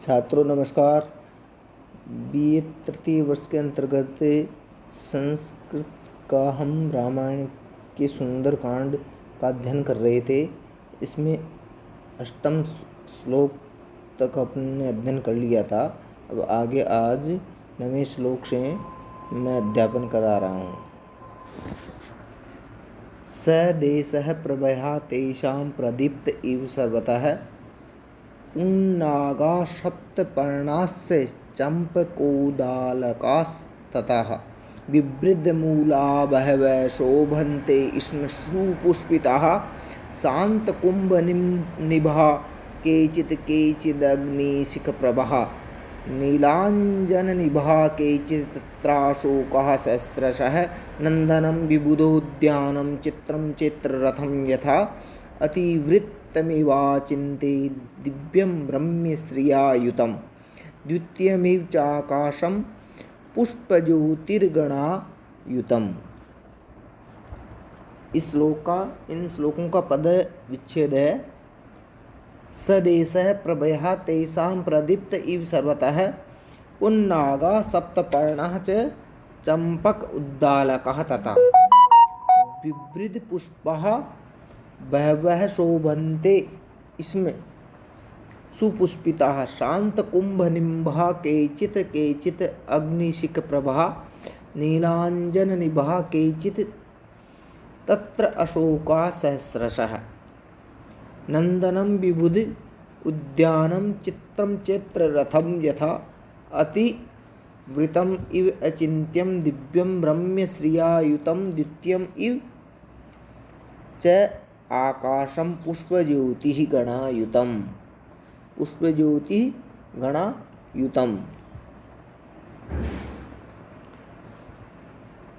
छात्रों नमस्कार। बीए तृतीय वर्ष के अंतर्गत संस्कृत का हम रामायण के सुंदर कांड का अध्ययन कर रहे थे। इसमें अष्टम श्लोक तक अपने अध्ययन कर लिया था। अब आगे आज 9वें श्लोक से मैं अध्यापन करा रहा हूँ। स देशः प्रभया तेषां प्रदीप्त इव सर्वतः उन्नागा सप्तपर्णास्य चम्पकोदालकास्ततः बिभृदमूला बहवः शोभन्ते स्म सुपुष्पिताः शान्तकुम्भनिभा केचिदग्निशिखप्रभः नीलाञ्जननिभा केचित्तत्राशोकः सहस्रशः नन्दनं विबुधोद्यानं चित्रं चित्ररथं यथा अतिवृत्तमिवाचिन्ते दिव्यं रम्यश्रियायुतं द्वितीयमिव चाकाशं पुष्पज्योतिर्गणायुतम्। इन श्लोकों का पद विच्छेद है। सदेशः प्रभयः तेषां प्रदीप्त इव सर्वतः उन्नागा सप्तपर्णः च चम्पक उद्दालकः तथा बिभृद पुष्पः बहवः शोभन्ते स्म सुपुष्पिताः शान्तकुम्भनिभः केचित् अग्निशिखप्रभः नीलाञ्जननिभः केचित् तत्र अशोका सहस्रशः नन्दनं विबुध उद्यानं चित्रं चित्ररथं यथा अतिवृतम् इव अचिन्त्यं दिव्यं रम्यश्रियायुतं द्वितीयम् इव च आकाशं पुष्पज्योतिः गणायुतम्।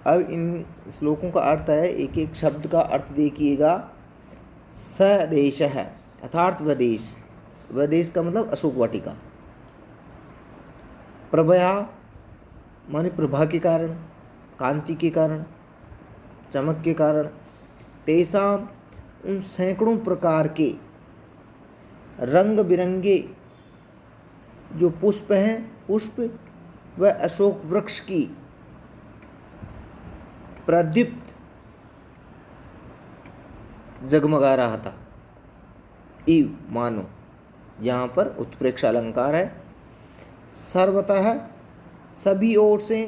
अब इन श्लोकों का अर्थ है, एक एक शब्द का अर्थ देखिएगा। सदेश है अर्थात वदेश। वदेश का मतलब अशोक वाटिका। प्रभया माने प्रभा के कारण, कांति के कारण, चमक के कारण। तेषां उन सैकड़ों प्रकार के रंग बिरंगे जो पुष्प हैं, पुष्प व अशोक वृक्ष की प्रदीप्त जगमगा रहा था। इव मानो, यहाँ पर उत्प्रेक्ष अलंकार है। सर्वतः सभी ओर से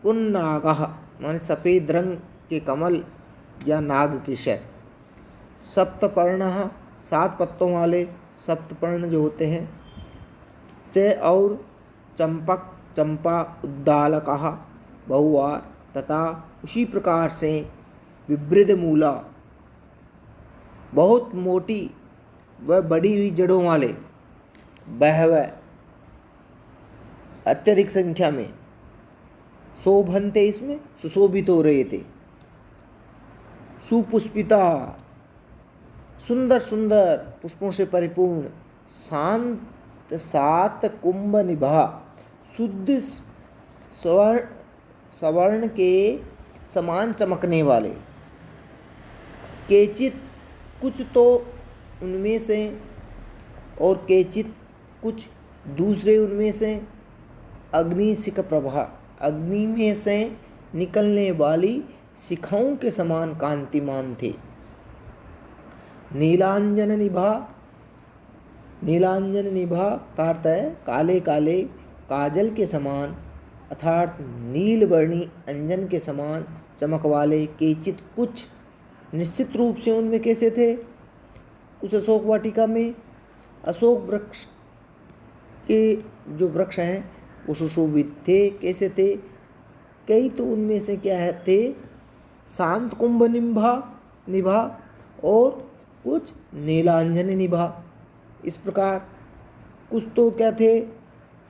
पुन्नागः माने सफ़ेद रंग के कमल या नाग के शर। सप्तपर्णः 7 पत्तों वाले सप्तपर्ण जो होते हैं। च और चंपक चंपा उद्दालकः बहुवार तथा उसी प्रकार से विभृद मूला बहुत मोटी व बड़ी हुई जड़ों वाले बहवः अत्यधिक संख्या में शोभन्ते इसमें सुशोभित हो रहे थे। सुपुष्पिता सुंदर सुंदर पुष्पों से परिपूर्ण। शांत सात कुंभ निभा शुद्ध स्वर्ण के समान चमकने वाले। केचित कुछ तो उनमें से और केचित कुछ दूसरे उनमें से अग्निशिख प्रभा अग्नि में से निकलने वाली शिखाओं के समान कांतिमान थे। नीलांजन निभा का अर्थ है काले काले काजल के समान अर्थात नीलवर्णी अंजन के समान चमक वाले। केचित कुछ निश्चित रूप से उनमें कैसे थे? उस अशोक वाटिका में अशोक वृक्ष के जो वृक्ष हैं वो सुशोभित थे। कैसे थे? कई तो उनमें से क्या है थे शांत कुंभ निभा और कुछ नीलांजन निभा। इस प्रकार कुछ तो क्या थे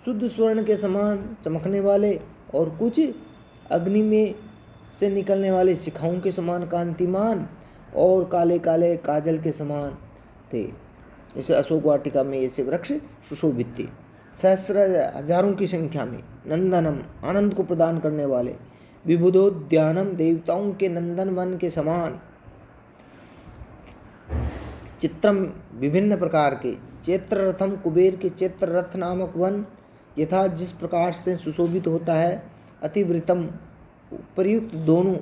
शुद्ध स्वर्ण के समान चमकने वाले और कुछ अग्नि में से निकलने वाले शिखाओं के समान कांतिमान और काले काले काजल के समान थे। इसे अशोक वाटिका में ऐसे वृक्ष सुशोभित थे। सहस्र हजारों की संख्या में। नंदनम आनंद को प्रदान करने वाले। विबुधोद्यानम देवताओं के नंदन वन के समान। चित्रम विभिन्न प्रकार के चैत्ररथम कुबेर के चैत्ररथ नामक वन यथा जिस प्रकार से सुशोभित होता है, अतिवृतम उपर्युक्त दोनों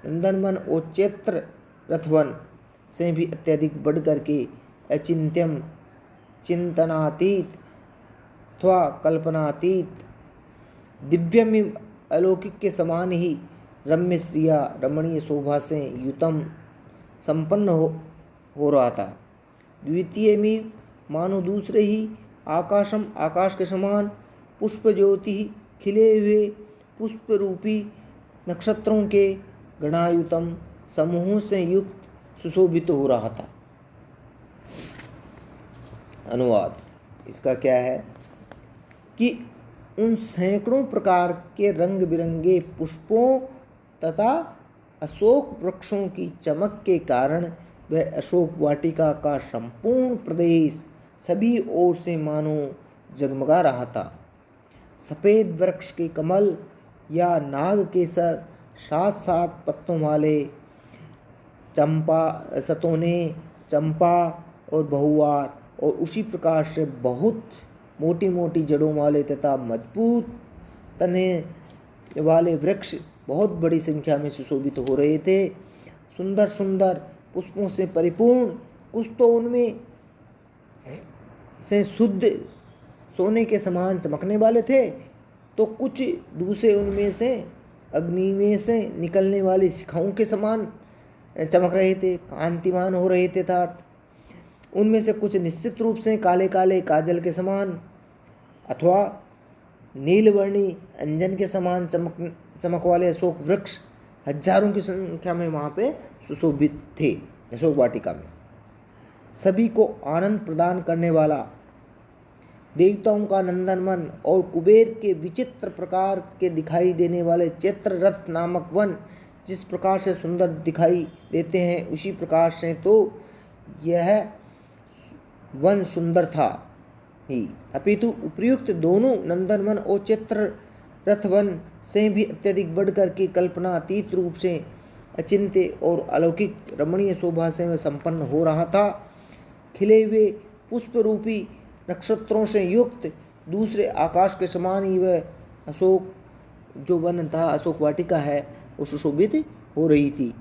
नंदनवन और चैत्र रथवन से भी अत्यधिक बढ़ करके अचिंत्यम चिंतनातीत अथवा कल्पनातीत दिव्यमिव अलौकिक के समान ही रम्य श्रिया रमणीय शोभा से युतम संपन्न हो रहा था। द्वितीय में मानो दूसरे ही आकाशम आकाश के समान पुष्प ज्योति खिले हुए पुष्प रूपी नक्षत्रों के गणायुतम समूहों से युक्त सुशोभित हो रहा था। अनुवाद इसका क्या है कि उन सैकड़ों प्रकार के रंग बिरंगे पुष्पों तथा अशोक वृक्षों की चमक के कारण वह अशोक वाटिका का संपूर्ण प्रदेश सभी ओर से मानो जगमगा रहा था। सफ़ेद वृक्ष के कमल या नाग केसर, सात सात पत्तों वाले चंपा सतोने, चंपा और बहुवार, और उसी प्रकार से बहुत मोटी मोटी जड़ों वाले तथा मजबूत तने वाले वृक्ष बहुत बड़ी संख्या में सुशोभित हो रहे थे। सुंदर सुंदर पुष्पों से परिपूर्ण, कुछ तो उनमें से शुद्ध सोने के समान चमकने वाले थे, तो कुछ दूसरे उनमें से अग्नि में से निकलने वाली शिखाओं के समान चमक रहे थे, कांतिमान हो रहे थे। अर्थात उनमें से कुछ निश्चित रूप से काले काले काजल के समान अथवा नीलवर्णी अंजन के समान चमक वाले अशोक वृक्ष हजारों की संख्या में वहाँ पे सुशोभित थे। अशोक वाटिका में सभी को आनंद प्रदान करने वाला देवताओं का नंदनवन और कुबेर के विचित्र प्रकार के दिखाई देने वाले चैत्ररथ नामक वन जिस प्रकार से सुंदर दिखाई देते हैं, उसी प्रकार से तो यह वन सुंदर था ही, अपितु उपर्युक्त दोनों नंदनवन और चैत्ररथ वन से भी अत्यधिक बढ़कर के कल्पनातीत रूप से अचिंत्य और अलौकिक रमणीय शोभा से वह संपन्न हो रहा था। खिले हुए पुष्प रूपी नक्षत्रों से युक्त दूसरे आकाश के समान ही वह अशोक जो वन था, अशोक वाटिका है, वो सुशोभित हो रही थी।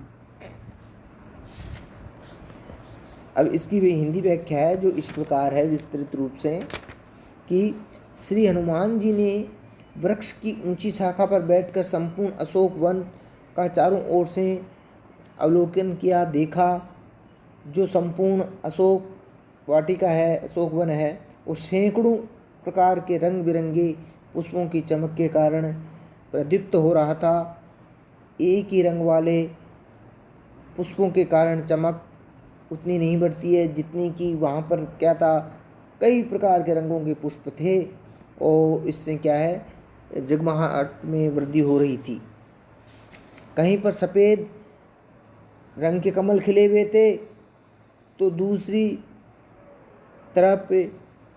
अब इसकी भी हिंदी व्याख्या है जो इस प्रकार है विस्तृत रूप से कि श्री हनुमान जी ने वृक्ष की ऊंची शाखा पर बैठकर संपूर्ण अशोक वन का चारों ओर से अवलोकन किया, देखा। जो संपूर्ण अशोक वाटिका है, अशोक वन है, वो सैकड़ों प्रकार के रंग बिरंगे पुष्पों की चमक के कारण प्रदीप्त हो रहा था। एक ही रंग वाले पुष्पों के कारण चमक उतनी नहीं बढ़ती है जितनी कि वहाँ पर क्या था, कई प्रकार के रंगों के पुष्प थे और इससे क्या है जगमगाहट में वृद्धि हो रही थी। कहीं पर सफ़ेद रंग के कमल खिले हुए थे तो दूसरी तरफ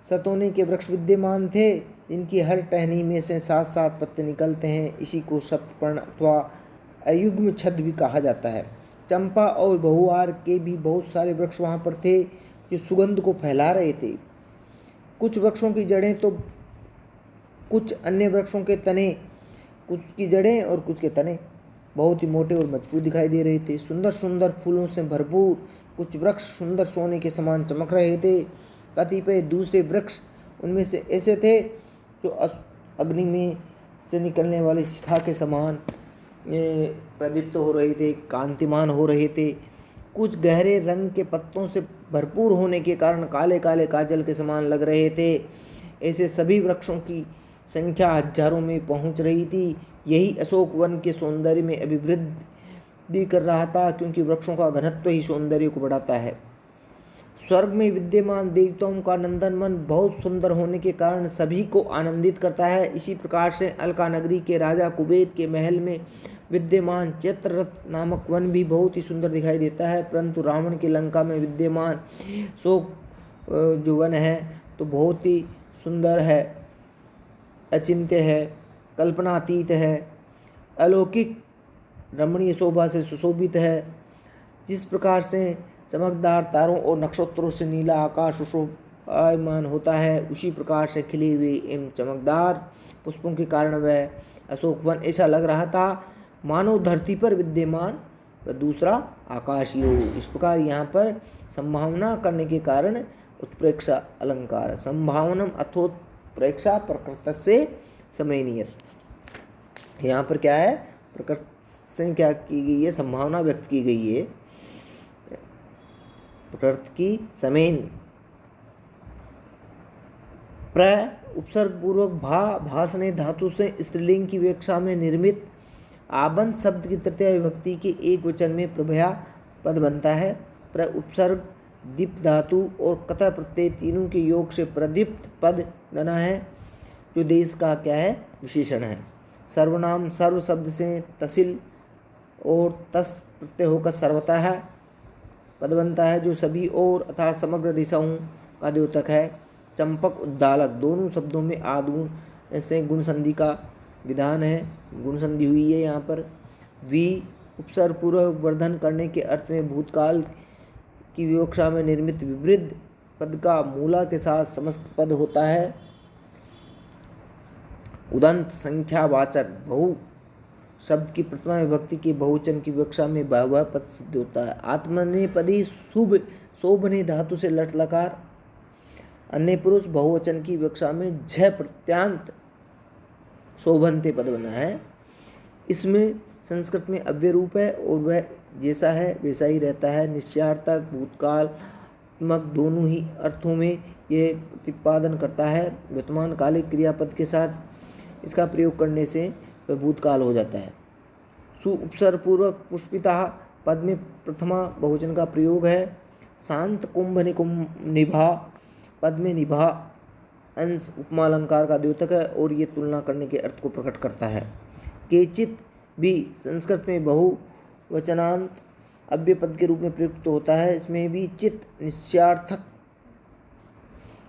सतोने के वृक्ष विद्यमान थे जिनकी हर टहनी में से सात सात पत्ते निकलते हैं। इसी को सप्तपर्ण अथवा अयुग्म छद भी कहा जाता है। चंपा और बहुवार के भी बहुत सारे वृक्ष वहाँ पर थे जो सुगंध को फैला रहे थे। कुछ वृक्षों की जड़ें तो कुछ अन्य वृक्षों के तने, कुछ की जड़ें और कुछ के तने बहुत ही मोटे और मजबूत दिखाई दे रहे थे। सुंदर सुंदर फूलों से भरपूर कुछ वृक्ष सुंदर सोने के समान चमक रहे थे। कतिपय दूसरे वृक्ष उनमें से ऐसे थे जो अग्नि में से निकलने वाली शिखा के समान प्रदीप्त हो रहे थे, कांतिमान हो रहे थे। कुछ गहरे रंग के पत्तों से भरपूर होने के कारण काले काले काजल के समान लग रहे थे। ऐसे सभी वृक्षों की संख्या हजारों में पहुंच रही थी। यही अशोक वन के सौंदर्य में अभिवृद्धि कर रहा था, क्योंकि वृक्षों का घनत्व ही सौंदर्य को बढ़ाता है। स्वर्ग में विद्यमान देवताओं का नंदनवन बहुत सुंदर होने के कारण सभी को आनंदित करता है। इसी प्रकार से अलका नगरी के राजा कुबेर के महल में विद्यमान चैत्ररथ नामक वन भी बहुत ही सुंदर दिखाई देता है। परंतु रावण की लंका में विद्यमान अशोक जो वन है तो बहुत ही सुंदर है, अचिंत्य है, कल्पनातीत है, अलौकिक रमणीय शोभा से सुशोभित है। जिस प्रकार से चमकदार तारों और नक्षत्रों से नीला आकाश आयमान होता है, उसी प्रकार से खिले हुए एवं चमकदार पुष्पों के कारण वह अशोक वन ऐसा लग रहा था मानो धरती पर विद्यमान व दूसरा आकाश ही हो। इस प्रकार यहाँ पर संभावना करने के कारण उत्प्रेक्षा अलंकार, संभावनम अथोत्प्रेक्षा प्रकृतस्य समयनियत। यहाँ पर क्या है, प्रकृति से क्या की गई है, संभावना व्यक्त की गई है, प्रकृति की समेन प्र उपसर्ग पूर्वक भा भाषणे धातु से स्त्रीलिंग की विवक्षा में निर्मित आबंध शब्द की तृतीय विभक्ति के एक वचन में प्रभया पद बनता है। प्र उपसर्ग दीप धातु और कथा प्रत्यय तीनों के योग से प्रदीप्त पद बना है, जो देश का क्या है, विशेषण है। सर्वनाम सर्व शब्द से तसिल और तस प्रत्यय होकर सर्वतः पद बनता है, जो सभी और अर्थात समग्र दिशाओं का द्योतक है। चंपक उद्दालक दोनों शब्दों में आदगुण से गुण संधि का विधान है, गुण संधि हुई है यहाँ पर। वी उपसर्ग पूर्वक वर्धन करने के अर्थ में भूतकाल की विवक्षा में निर्मित विवृद्ध पद का मूला के साथ समस्त पद होता है। उदंत संख्यावाचक बहु शब्द की प्रथमा विभक्ति के बहुवचन की विवक्षा में वह पद सिद्ध होता है। आत्मनेपदी शुभ शोभने धातु से लट लकार अन्य पुरुष बहुवचन की विवक्षा में झ प्रत्यांत शोभनते पद बना है। इसमें संस्कृत में अव्यय रूप है और वह जैसा है वैसा ही रहता है। निश्चयार्थक भूतकालात्मक दोनों ही अर्थों में यह प्रतिपादन करता है। वर्तमान कालिक क्रियापद के साथ इसका प्रयोग करने से वह भूतकाल हो जाता है। सु उपसर्ग पूर्वक पुष्पिता पद में प्रथमा बहुवचन का प्रयोग है। शांत कुंभ निभा पद में निभा अंश उपमा अलंकार का द्योतक है और ये तुलना करने के अर्थ को प्रकट करता है। केचित भी संस्कृत में बहुवचनांत अव्यय पद के रूप में प्रयुक्त होता है। इसमें भी चित निश्चयार्थक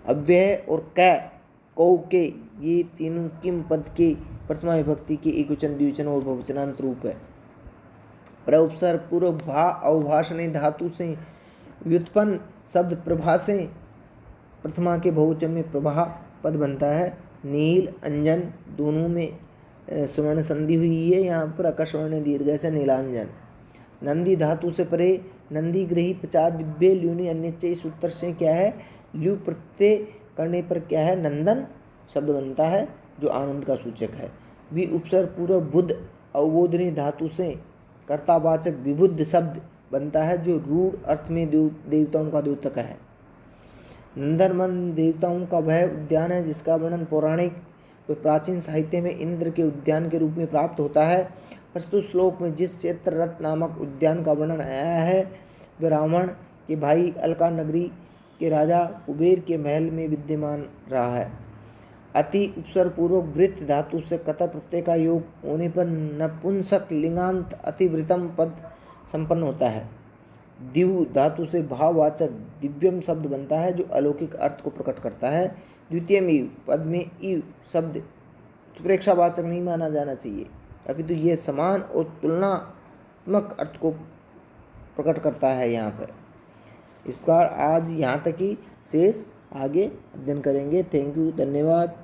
अव्यय और कै कौ के ये तीनों किम पद के प्रथमा विभक्ति के एकवचन द्विवचन और बहुवचनांत रूप है। प्र उपसर्ग पूर्व भा अवभाषणे धातु से व्युत्पन्न शब्द प्रभा से प्रथमा के बहुवचन में प्रभा पद बनता है। नील अंजन दोनों में स्वर्ण संधि हुई है, यहाँ पर अकस्वर्ण दीर्घ से नीलांजन। नंदी धातु से परे नंदी ग्रही पचास दिव्य ल्यूनी अन्य इस उत्तर से क्या है, ल्यू प्रत्यय करने पर क्या है, नंदन शब्द बनता है जो आनंद का सूचक है। भी उपसर्ग पूर्व बुद्ध अवबोधनी धातु से कर्तावाचक विबुद्ध शब्द बनता है, जो रूढ़ अर्थ में देवताओं का द्योतक है। नंदनवन देवताओं का वह उद्यान है जिसका वर्णन पौराणिक व प्राचीन साहित्य में इंद्र के उद्यान के रूप में प्राप्त होता है। प्रस्तुत श्लोक में जिस चित्ररथ नामक उद्यान का वर्णन आया है वह रावण के भाई अलका नगरी के राजा कुबेर के महल में विद्यमान रहा है। अति उपसर्ग पूर्वक वृत्त धातु से कत प्रत्यय का योग होने पर नपुंसक लिंगांत अतिवृतम पद संपन्न होता है। दिव धातु से भाववाचक दिव्यम शब्द बनता है जो अलौकिक अर्थ को प्रकट करता है। द्वितीय में पद में ई शब्द उत्प्रेक्षावाचक नहीं माना जाना चाहिए, अपितु ये समान और तुलनात्मक अर्थ को प्रकट करता है यहाँ पर। इस प्रकार आज यहाँ तक ही शेष आगे अध्ययन करेंगे। थैंक यू, धन्यवाद।